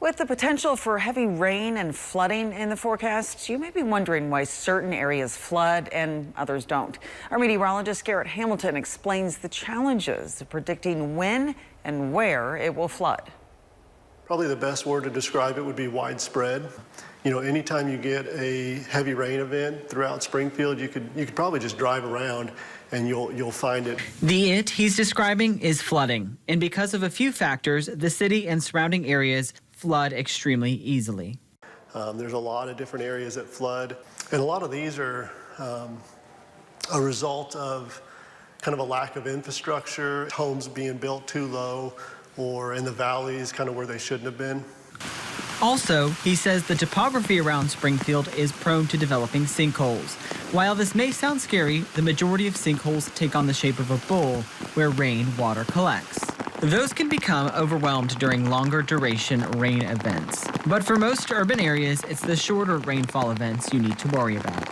With the potential for heavy rain and flooding in the forecast, you may be wondering why certain areas flood and others don't. Our meteorologist Garrett Hamilton explains the challenges of predicting when and where it will flood. Probably the best word to describe it would be widespread. You know, anytime you get a heavy rain event throughout Springfield, you could probably just drive around and you'll find it. The it he's describing is flooding, and because of a few factors, the city and surrounding areas flood extremely easily. There's a lot of different areas that flood, and a lot of these are a result of kind of a lack of infrastructure, homes being built too low, or in the valleys kind of where they shouldn't have been. Also, he says the topography around Springfield is prone to developing sinkholes. While this may sound scary, the majority of sinkholes take on the shape of a bowl where rainwater collects. Those can become overwhelmed during longer duration rain events. But for most urban areas, it's the shorter rainfall events you need to worry about.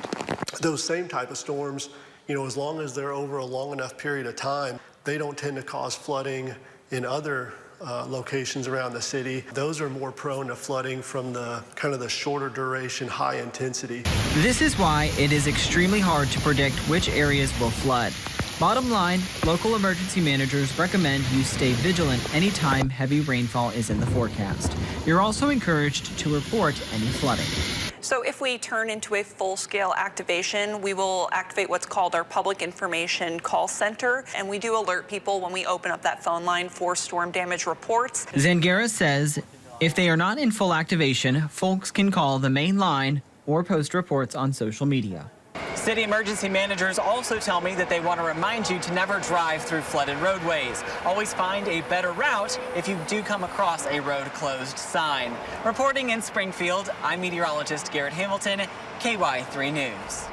Those same type of storms, you know, as long as they're over a long enough period of time, they don't tend to cause flooding in other locations around the city. Those are more prone to flooding from the kind of the shorter duration, high intensity. This is why it is extremely hard to predict which areas will flood. Bottom line, local emergency managers recommend you stay vigilant anytime heavy rainfall is in the forecast. You're also encouraged to report any flooding. So if we turn into a full-scale activation, we will activate what's called our public information call center, and we do alert people when we open up that phone line for storm damage reports. Zangara says if they are not in full activation, folks can call the main line or post reports on social media. City emergency managers also tell me that they want to remind you to never drive through flooded roadways. Always find a better route if you do come across a road closed sign. Reporting in Springfield, I'm meteorologist Garrett Hamilton, KY3 News.